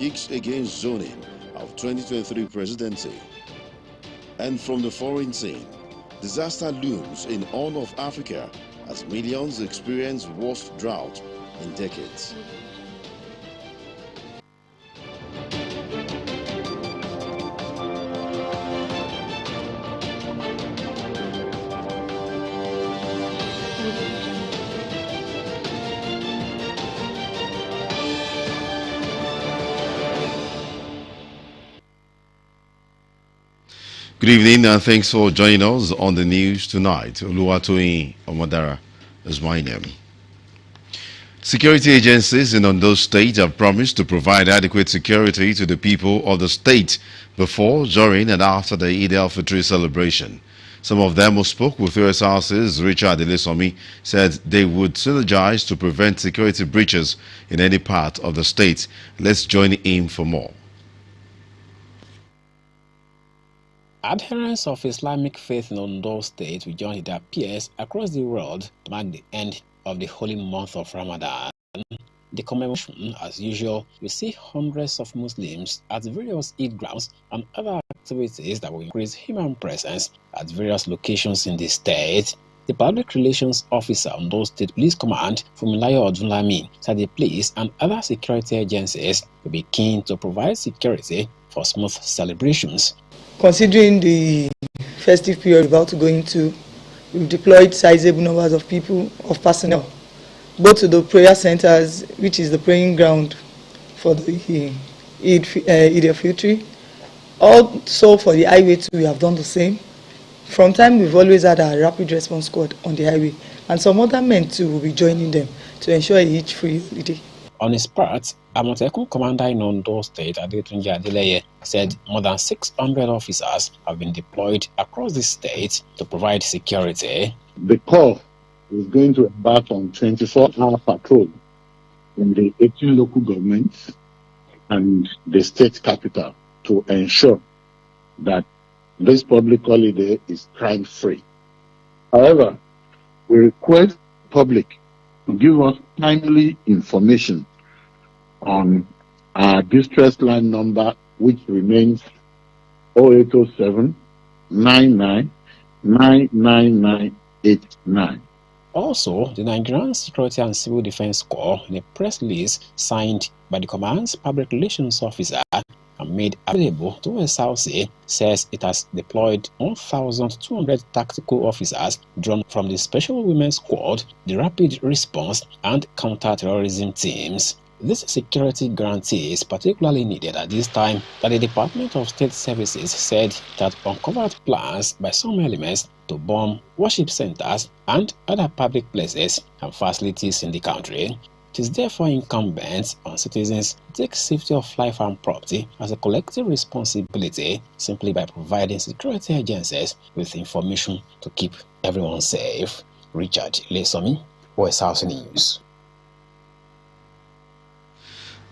kicks against zoning of 2023 presidency. And from the foreign scene, disaster looms in Horn of Africa as millions experience worst drought in decades. Good evening and thanks for joining us on the news tonight. Oluwatoyin Omadara is my name. Security agencies in Ondo State have promised to provide adequate security to the people of the state before, during and after the Eid al-Fitr celebration. Some of them who spoke with Osrc's Richard Elesomi said they would synergize to prevent security breaches in any part of the state. Let's join him for more. Adherents of Islamic faith in Ondo State will join their peers across the world to mark the end of the holy month of Ramadan. The commemoration, as usual, will see hundreds of Muslims at various Eid grounds and other activities that will increase human presence at various locations in the state. The Public Relations Officer on Ondo State Police Command, Fumilayo Odunlami, said the police and other security agencies will be keen to provide security for smooth celebrations. Considering the festive period we're about to go into, we've deployed sizable numbers of personnel, both to the prayer centers, which is the praying ground for the Eid al-Fitr. Also for the highway too, we have done the same. From time we've always had our rapid response squad on the highway, and some other men too will be joining them to ensure a hitch-free holiday. On his part, Amotekun Commander in Ondo State, Adetunji Adeleye, said more than 600 officers have been deployed across the state to provide security. The Corps is going to embark on 24-hour patrol in the 18 local governments and the state capital to ensure that this public holiday is crime-free. However, we request the public to give us timely information on our distress line number, which remains 0807 99 99989. Also, the Nigerian Security and Civil Defense Corps, in a press release signed by the command's public relations officer and made available to SRC, says it has deployed 1,200 tactical officers drawn from the Special Women's Squad, the Rapid Response and Counter-Terrorism teams. This security guarantee is particularly needed at this time that the Department of State Services said that uncovered plans by some elements to bomb worship centers and other public places and facilities in the country. It is therefore incumbent on citizens to take safety of life and property as a collective responsibility simply by providing security agencies with information to keep everyone safe. Richard Elesomi, Osrc News.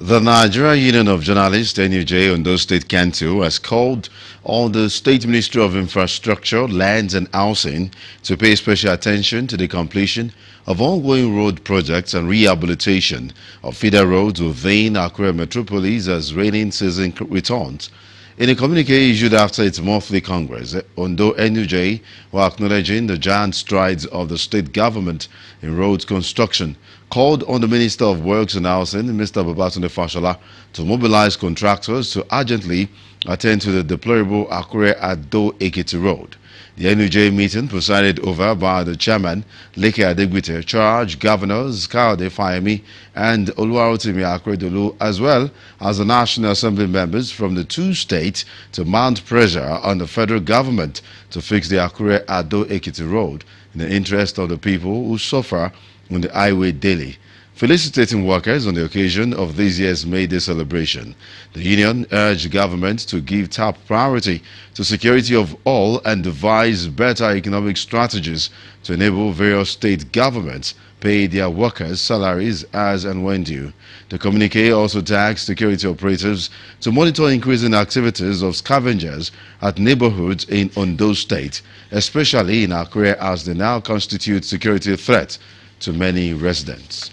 The Nigeria Union of Journalists, NUJ, Ondo State Council has called on the State Ministry of Infrastructure, Lands and Housing to pay special attention to the completion of ongoing road projects and rehabilitation of feeder roads within Akure metropolis as raining season returns. In a communique issued after its monthly congress, Ondo NUJ were acknowledging the giant strides of the state government in road construction, called on the Minister of Works and Housing, Mr. Babatunde Fashola, to mobilize contractors to urgently attend to the deplorable Akure-Ado-Ekiti Road. The NUJ meeting, presided over by the chairman, Leke Adegbite, charged governors Kayode Fayemi and Oluwarotimi Akeredolu, as well as the National Assembly members from the two states, to mount pressure on the federal government to fix the Akure-Ado-Ekiti Road in the interest of the people who suffer on the highway daily. Felicitating workers on the occasion of this year's May Day celebration, the union urged government to give top priority to security of all and devise better economic strategies to enable various state governments pay their workers' salaries as and when due. The communique also tasked security operatives to monitor increasing activities of scavengers at neighborhoods in Ondo State, especially in Akure, as they now constitute security threat to many residents.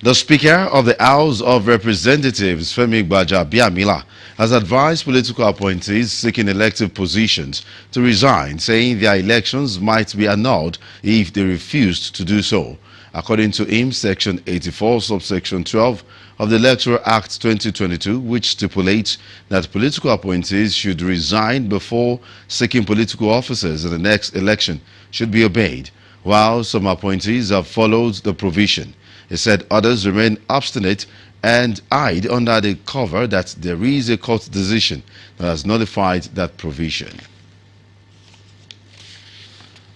The Speaker of the House of Representatives, Femi Gbajabiamila, has advised political appointees seeking elective positions to resign, saying their elections might be annulled if they refused to do so. According to him, Section 84, subsection 12 of the Electoral Act 2022, which stipulates that political appointees should resign before seeking political offices in the next election, should be obeyed, while some appointees have followed the provision. He said others remain obstinate and hide under the cover that there is a court decision that has nullified that provision.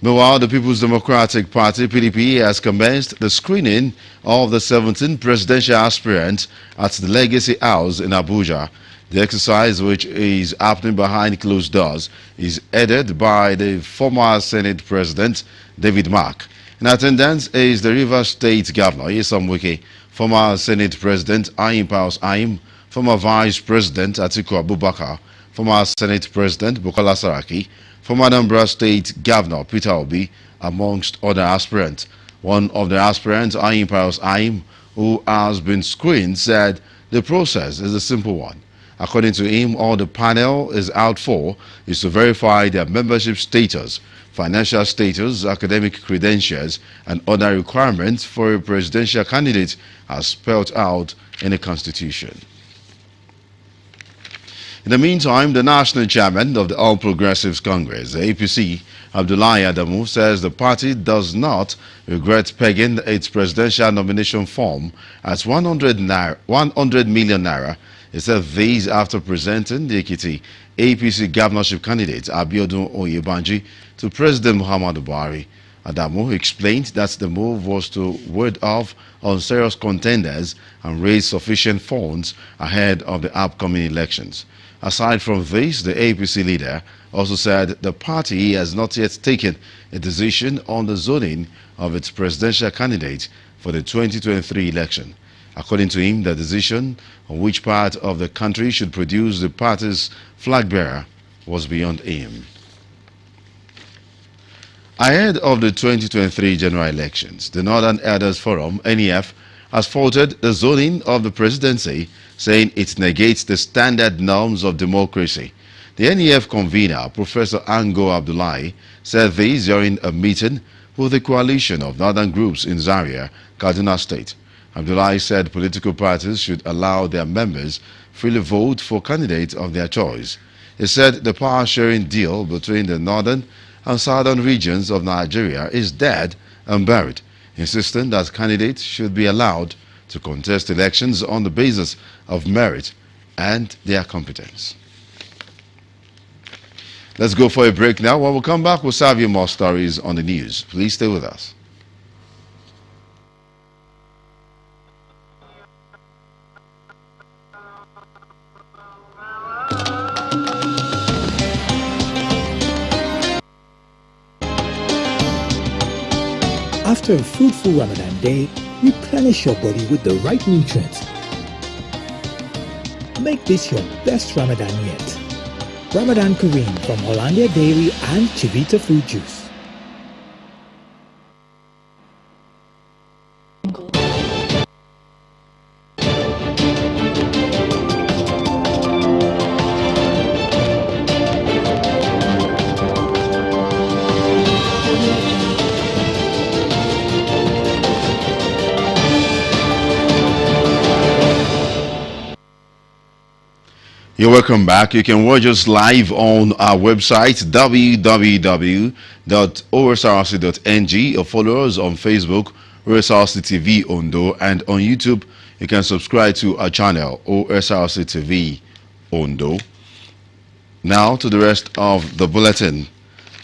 Meanwhile, the People's Democratic Party, PDP, has commenced the screening of the 17 presidential aspirants at the Legacy House in Abuja. The exercise, which is happening behind closed doors, is headed by the former Senate President, David Mark. In attendance is the Rivers State Governor, Nyesom Wike, former Senate President, Ayim Paus Ayim, former Vice President, Atiku Abubakar, former Senate President, Bukola Saraki, former Anambra State Governor, Peter Obi, amongst other aspirants. One of the aspirants, Ayim Paus Ayim, who has been screened, said the process is a simple one. According to him, all the panel is out for is to verify their membership status, financial status, academic credentials, and other requirements for a presidential candidate as spelled out in the Constitution. In the meantime, the national chairman of the All Progressives Congress, the APC, Abdullahi Adamu, says the party does not regret pegging its presidential nomination form as 100 million naira. He said these after presenting the Ekiti APC governorship candidate Abiodun Oyebanji to President Muhammadu Buhari. Adamu explained that the move was to ward off on serious contenders and raise sufficient funds ahead of the upcoming elections. Aside from this, the APC leader also said the party has not yet taken a decision on the zoning of its presidential candidate for the 2023 election. According to him, the decision on which part of the country should produce the party's flag bearer was beyond him. Ahead of the 2023 general elections, the Northern Elders Forum, NEF, has faulted the zoning of the presidency, saying it negates the standard norms of democracy. The NEF convener, Professor Ango Abdullahi, said this during a meeting with the coalition of northern groups in Zaria, Kaduna State. Abdullahi said political parties should allow their members freely vote for candidates of their choice. He said the power-sharing deal between the northern and southern regions of Nigeria is dead and buried, insisting that candidates should be allowed to contest elections on the basis of merit and their competence. Let's go for a break now. When we come back, we'll serve you more stories on the news. Please stay with us. After a fruitful Ramadan day, replenish your body with the right nutrients. Make this your best Ramadan yet. Ramadan Kareem from Hollandia Dairy and Chivita Fruit Juice. You're welcome back. You can watch us live on our website www.osrc.ng or follow us on Facebook, OSRC TV Ondo, and on YouTube you can subscribe to our channel, OSRC TV Ondo. Now to the rest of the bulletin.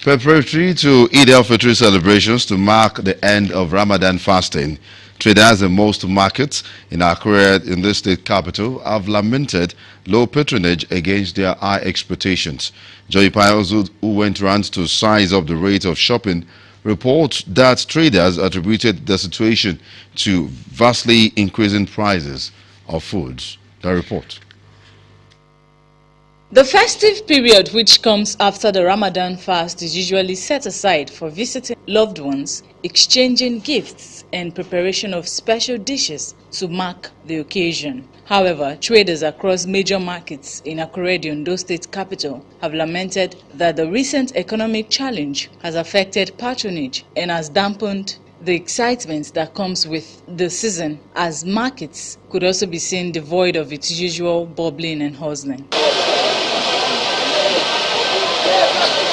Preparatory to Eid al-Fitr celebrations to mark the end of Ramadan fasting, traders in most markets in Accra, in the state capital, have lamented low patronage against their high expectations. Joy Piles, who went round to size up the rate of shopping, report that traders attributed the situation to vastly increasing prices of foods. The report. The festive period, which comes after the Ramadan fast, is usually set aside for visiting loved ones, exchanging gifts, and preparation of special dishes to mark the occasion. However, traders across major markets in Akure, the Ondo State capital, have lamented that the recent economic challenge has affected patronage and has dampened the excitement that comes with the season, as markets could also be seen devoid of its usual bubbling and hustling.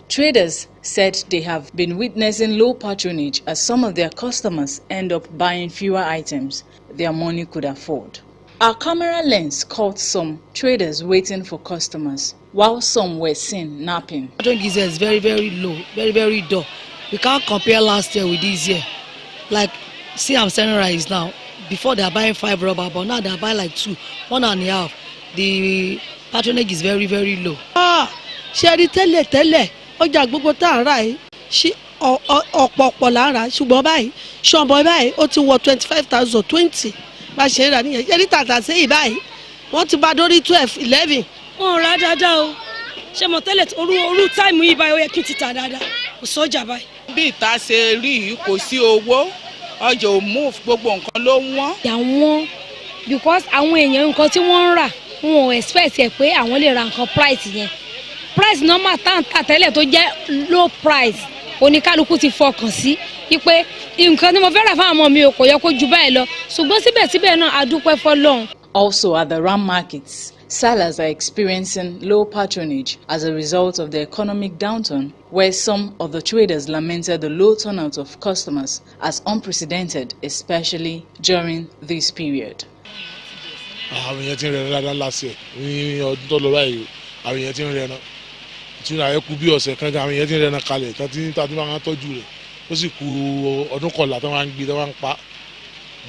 Traders said they have been witnessing low patronage as some of their customers end up buying fewer items their money could afford. Our camera lens caught some traders waiting for customers, while some were seen napping. Patronage is very, very low, very, very dull. We can't compare last year with this year. Like, see, I'm selling rice now. Before they are buying 5 rubber, but now they are buying like 2, 1.5. The patronage is very, very low. Sherry, tell. Ọjà gbogbo tá a rà yìí ṣí ọ̀pọ̀pọ̀ là ń rà ṣùgbọ́n báyìí ṣọ̀bọ̀ báyìí ó ti wọ 25,000 20 bá ṣe rà nìyẹn ṣé ní tàtà sí ìbáyìí wọ́n ti bá dórí 12 11. Wọ́n rà dáadáa o ṣé mo tẹ́lẹ̀ orú táìmù yìí báyìí ó yẹ kí n ti tà dáadáa kò sọ́jà báyìí. Bí ìta ṣe rí yìí kò sí owó ọjà ò move gbogbo nǹkan ló wọ́n. Àwọn because àwọn èèyàn nǹkan tí wọ́n ń rà wọn ò expect ẹ̀ pé àwọn lè ra nǹkan price yẹn. Price normal tàǹtà tẹ́lẹ̀ tó jẹ́ low price oníkálukú ti fọkàn sí wípé nǹkan tí mo fẹ́ rà fún àwọn ọmọ mi ò kò yẹ kó ju báyìí lọ ṣùgbọ́n síbẹ̀síbẹ̀ náà a dúpẹ́ fọ́lọ́run. Also at the ram markets, sellers are experiencing low patronage as a result of the economic downturn, where some of the traders lamented the low turnout of customers as unprecedented, especially during this period. Àwọn èèyàn ti ń rẹ̀ dáadáa lásìkò ní ọdún tó lọ báyìí àwọn èèyàn ti ń rẹ̀ náà. Ìtura ẹ̀ kú bí ọ̀sẹ̀ kan àwọn èèyàn ti ń rẹ̀ náà kalẹ̀ tàbí máa ń tọ́jú rẹ̀ ó sì kú ọdún kọlà tó máa ń gbé tó máa ń pa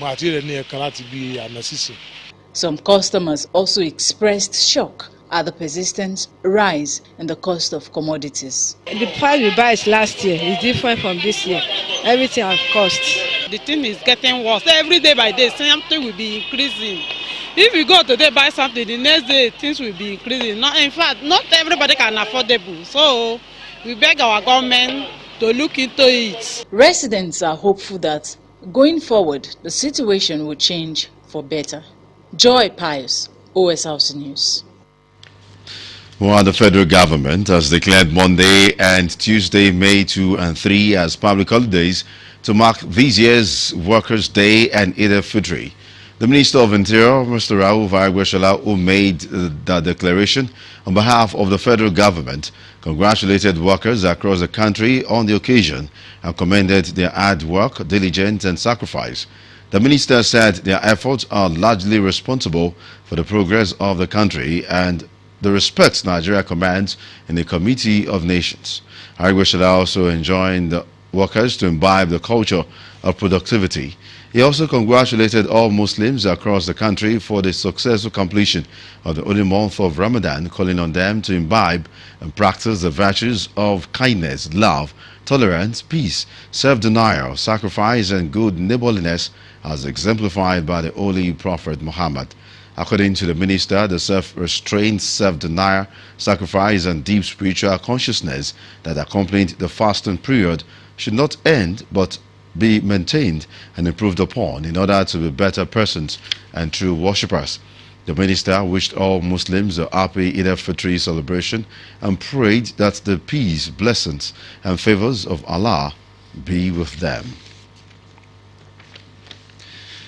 mọ́ àti rẹ̀ ní ẹ̀kan láti bí àná sísìn. Some customers also expressed shock at the persistent rise in the cost of commodities. The price we buy last year is different from this year. Everything has cost. The thing is getting worse. Every day by day, something will be increasing. If you go today buy something, the next day things will be increasing. In fact, not everybody can afford it. So we beg our government to look into it. Residents are hopeful that going forward, the situation will change for better. Joy Pius, OSRC News. Well, the federal government has declared Monday and Tuesday, May 2 and 3 as public holidays to mark this year's Workers' Day and Eid al-Fitr. The Minister of Interior, Mr. Rauf Argbeshala, who made the declaration on behalf of the federal government, congratulated workers across the country on the occasion and commended their hard work, diligence and sacrifice. The minister said their efforts are largely responsible for the progress of the country and the respect Nigeria commands in the Committee of Nations. Argbeshala also enjoined the workers to imbibe the culture of productivity. He also congratulated all Muslims across the country for the successful completion of the holy month of Ramadan, calling on them to imbibe and practice the virtues of kindness, love, tolerance, peace, self-denial, sacrifice and good neighborliness as exemplified by the Holy Prophet Muhammad. According to the minister, the self-restraint, self-denial, sacrifice and deep spiritual consciousness that accompanied the fasting period should not end but be maintained and improved upon in order to be better persons and true worshippers. The minister wished all Muslims a happy Eid al-Fitr celebration and prayed that the peace, blessings and favors of Allah be with them.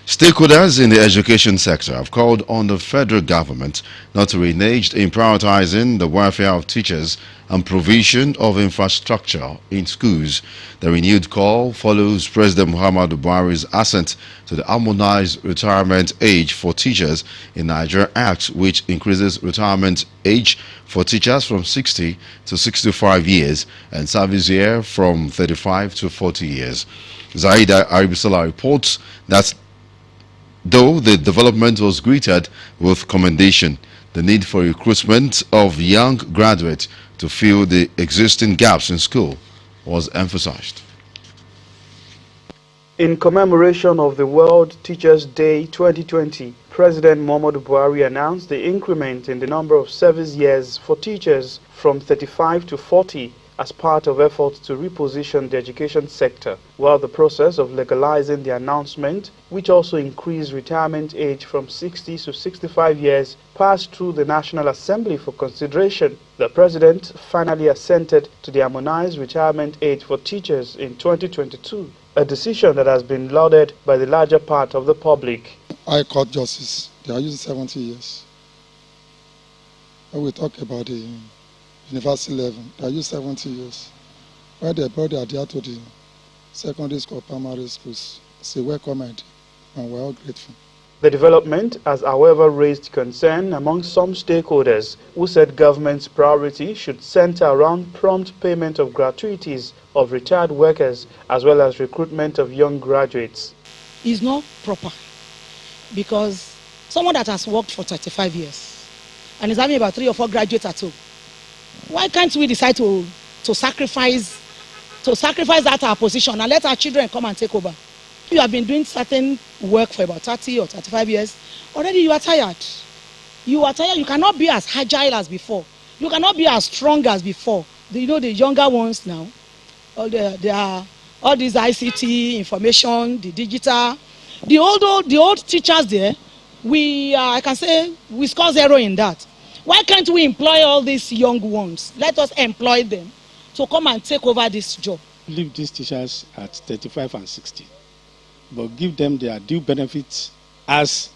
Stakeholders in the education sector have called on the federal government not to renege in prioritizing the welfare of teachers and provision of infrastructure in schools. The renewed call follows President Muhammadu Buhari's assent to the harmonized retirement age for teachers in Nigeria Act, which increases retirement age for teachers from 60 to 65 years and service year from 35 to 40 years. Zaida Aribisala reports that though the development was greeted with commendation, the need for recruitment of young graduates to fill the existing gaps in school was emphasized. In commemoration of the World Teachers' Day 2020, President Muhammadu Buhari announced the increment in the number of service years for teachers from 35 to 40 as part of efforts to reposition the education sector, while the process of legalizing the announcement, which also increased retirement age from 60 to 65 years, passed through the National Assembly for consideration. The President finally assented to the harmonized retirement age for teachers in 2022, a decision that has been lauded by the larger part of the public. High Court Justice, they are using 70 years. When we talk about the university level, they are using 70 years. Where they brought the idea to the secondary school, primary schools, it's a welcome idea, and we're all grateful. The development has, however, raised concern among some stakeholders who said government's priority should center around prompt payment of gratuities of retired workers as well as recruitment of young graduates. It's not proper because someone that has worked for 35 years and is having about 3 or 4 graduates at home, why can't we decide to sacrifice that our position and let our children come and take over? You have been doing certain work for about 30 or 35 years. Already you are tired. You are tired. You cannot be as agile as before. You cannot be as strong as before. The younger ones now, they are all these ICT, information, the digital. The old teachers there, I can say we score 0 in that. Why can't we employ all these young ones? Let us employ them to come and take over this job. Leave these teachers at 35 and 60, but give them their due benefits as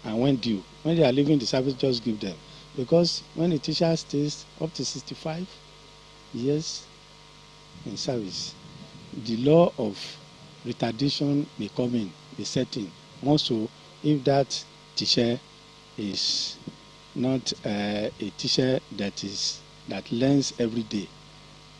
and when due. When they are leaving the service, just give them. Because when a teacher stays up to 65 years in service, the law of retardation may come in, be set in. Also, if that teacher is not a teacher that learns every day.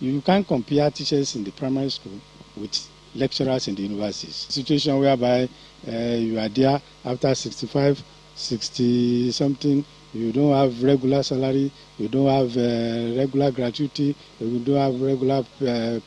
You can't compare teachers in the primary school with lecturers in the universities. Situation whereby you are there after 65, 60 something, you don't have regular salary, you don't have regular gratuity, you don't have regular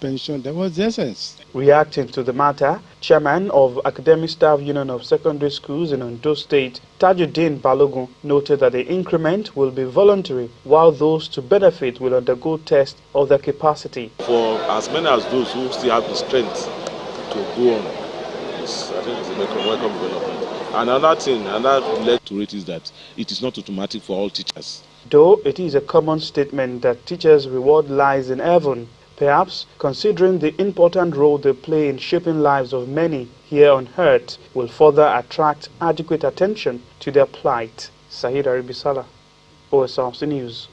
pension. That was the essence. Reacting to the matter, Chairman of Academic Staff Union of Secondary Schools in Ondo State, Tajuddin Balogun, noted that the increment will be voluntary, while those to benefit will undergo test of their capacity. For as many as those who still have the strength to go on, I think it's a welcome development. Another thing, another led to it is that it is not automatic for all teachers. Though it is a common statement that teachers' reward lies in heaven, perhaps considering the important role they play in shaping lives of many here on earth will further attract adequate attention to their plight. Sahid Aribisala, Osrc News.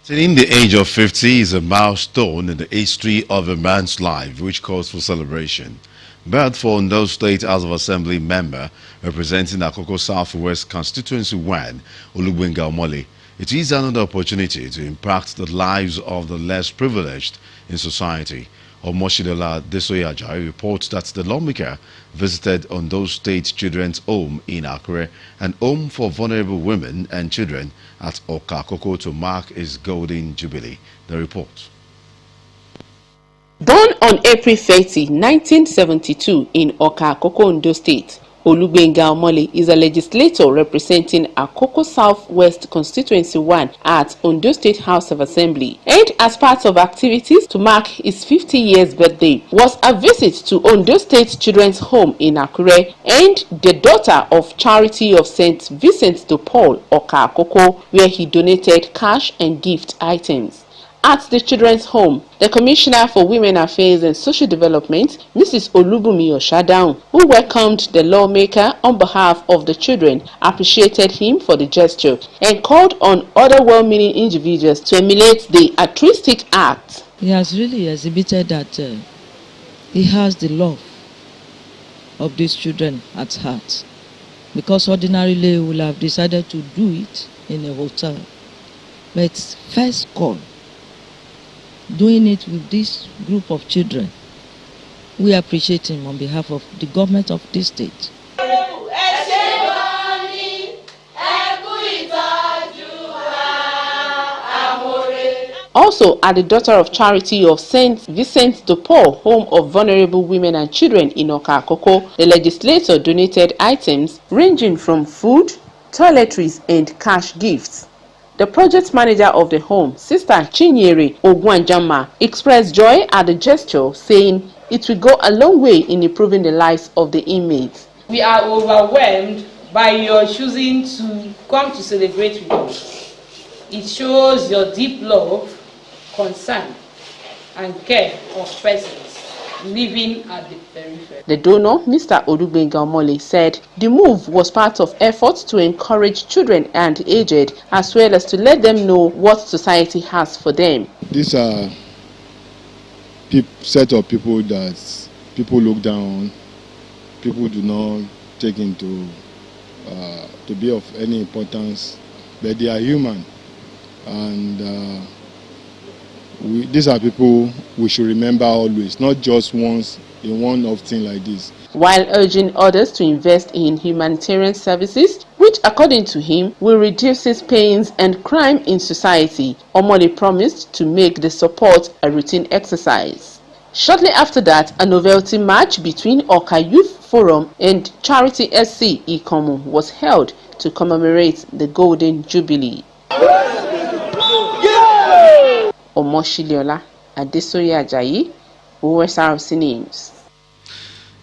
Attaining the age of 50 is a milestone in the history of a man's life which calls for celebration. But for Ondo State House of Assembly member representing Akoko Southwest Constituency 1, Olugbenga Omole, it is another opportunity to impact the lives of the less privileged in society. Omoshidola Desoyaja reports that the lawmaker visited Ondo State Children's Home in Akure and Home for Vulnerable Women and Children at Okakoko to mark its Golden Jubilee. The report. Born on April 30, 1972 in Okakoko, Ondo State, Olugbenga Omole is a legislator representing Akoko Southwest Constituency 1 at Ondo State House of Assembly. And as part of activities to mark his 50 years birthday was a visit to Ondo State Children's Home in Akure and the daughter of Charity of St. Vincent de Paul, Okakoko, where he donated cash and gift items. At the Children's Home, the Commissioner for Women Affairs and Social Development, Mrs. Olubumi Oshadaun, who welcomed the lawmaker on behalf of the children, appreciated him for the gesture and called on other well-meaning individuals to emulate the altruistic act. He has really exhibited that he has the love of these children at heart, because ordinarily he would have decided to do it in a hotel. But first call, doing it with this group of children. We appreciate him on behalf of the government of this state. Also, at the Daughter of Charity of St. Vincent de Paul, home of vulnerable women and children in Ọ̀kà Àkókò, the legislator donated items ranging from food, toiletries, and cash gifts. The project manager of the home, Sister Chinyere Ogwanjama, expressed joy at the gesture, saying it will go a long way in improving the lives of the inmates. We are overwhelmed by your choosing to come to celebrate with us. It shows your deep love, concern, and care of persons living at the periphery. The donor, Mr. Olugbenga Omole, said the move was part of efforts to encourage children and aged, as well as to let them know what society has for them. These are set of people that people look down on, people do not take into to be of any importance, but they are human, and these are people we should remember always, not just once in one-off thing like this. While urging others to invest in humanitarian services, which according to him will reduce pains and crime in society, Omole promised to make the support a routine exercise. Shortly after that, a novelty match between Ọ̀kà Youth Forum and Charity SC Ikomu was held to commemorate the Golden Jubilee. Omoshiliola Adesoye Ajayi, Osrc News.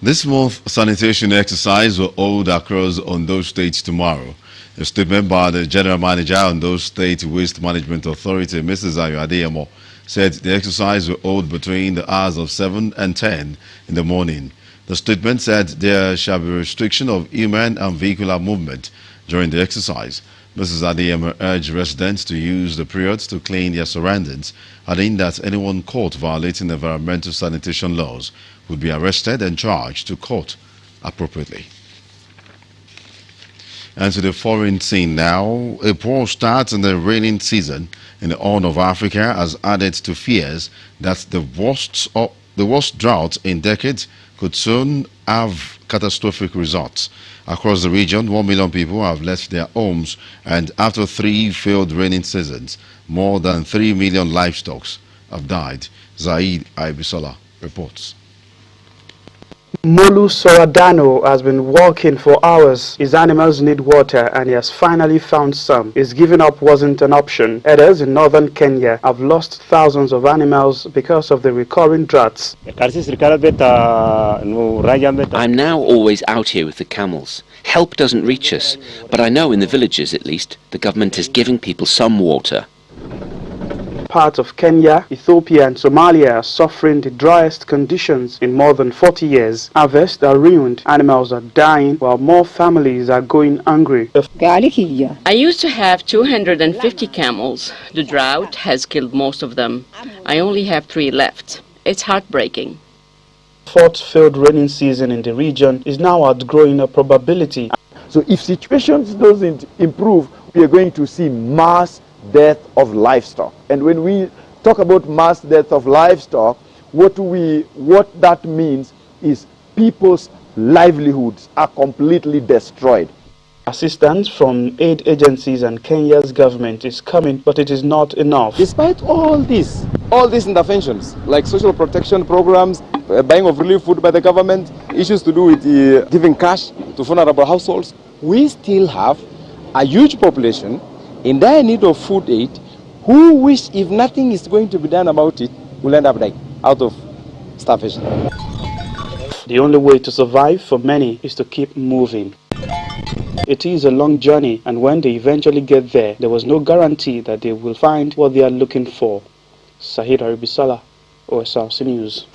This month, sanitation exercise will hold across Ondo State tomorrow. A statement by the General Manager of Ondo State Waste Management Authority, Mrs. Ayo Adeyemo, said the exercise will hold between the hours of 7 and 10 in the morning. The statement said there shall be restriction of human and vehicular movement during the exercise. Mrs. Adeyemo urged residents to use the period to clean their surroundings, adding that anyone caught violating environmental sanitation laws would be arrested and charged to court appropriately. And to the foreign scene now, a poor start in the raining season in the Horn of Africa has added to fears that the worst drought in decades could soon have catastrophic results. Across the region, 1 million people have left their homes, and after 3 failed rainy seasons, more than 3 million livestock have died. Zaid Ibisola reports. Molu Soradano has been walking for hours. His animals need water and he has finally found some. His giving up wasn't an option. Herders in northern Kenya have lost thousands of animals because of the recurring droughts. I'm now always out here with the camels. Help doesn't reach us, but I know in the villages at least, the government is giving people some water. Parts of Kenya, Ethiopia and Somalia are suffering the driest conditions in more than 40 years. Harvests are ruined, animals are dying, while more families are going hungry. I used to have 250 camels. The drought has killed most of them. I only have 3 left. It's heartbreaking. Fourth failed raining season in the region is now outgrowing a probability. So if situations doesn't improve, we are going to see mass death of livestock. And when we talk about mass death of livestock, what that means is people's livelihoods are completely destroyed. Assistance from aid agencies and Kenya's government is coming, but it is not enough. Despite all these interventions, like social protection programs, buying of relief food by the government, issues to do with giving cash to vulnerable households, we still have a huge population in dire need of food aid, who wish, if nothing is going to be done about it, will end up dying out of starvation. The only way to survive for many is to keep moving. It is a long journey, and when they eventually get there, there was no guarantee that they will find what they are looking for. Sahid Aribisala, Osrc News.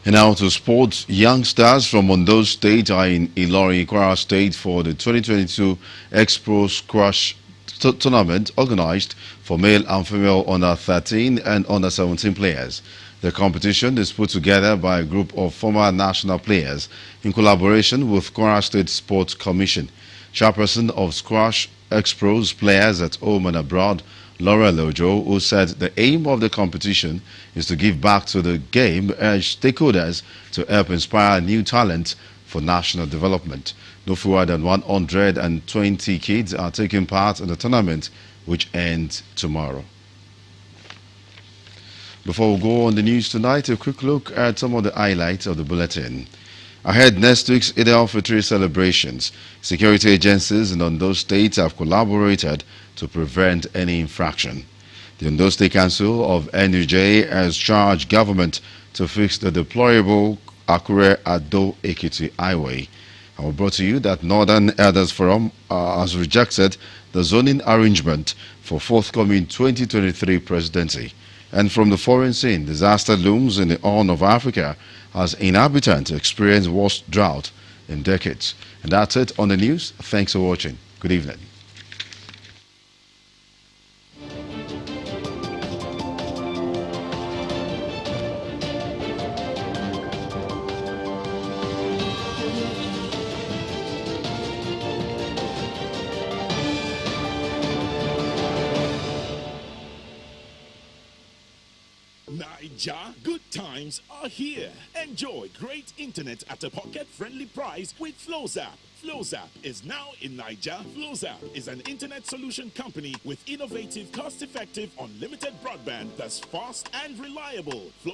And now to sports. Young stars from Ondo State are in Ilorin, Kwara State for the 2022 Expo Squash Tournament organized for male and female under 13 and under 17 players. The competition is put together by a group of former national players in collaboration with Kwara State Sports Commission. Chairperson of Squash Expo's players at home and abroad, Laura Lojo, who said the aim of the competition is to give back to the game, urged stakeholders to help inspire new talent for national development. No fewer than 120 kids are taking part in the tournament, which ends tomorrow. Before we go on the news tonight, a quick look at some of the highlights of the bulletin. Ahead next week's Eid al-Fitr celebrations, security agencies in Ondo State have collaborated to prevent any infraction. The Ondo State Council of NUJ has charged government to fix the deplorable Akure-Ado-Ekiti highway. I will brought to you that Northern Elders Forum has rejected the zoning arrangement for forthcoming 2023 presidency. And from the foreign scene, disaster looms in the Horn of Africa as inhabitants experience worst drought in decades. And that's it on the news. Thanks for watching. Good evening. Naija, good times are here. Enjoy great internet at a pocket-friendly price with FlowZap. FlowZap is now in Naija. FlowZap is an internet solution company with innovative, cost-effective, unlimited broadband that's fast and reliable.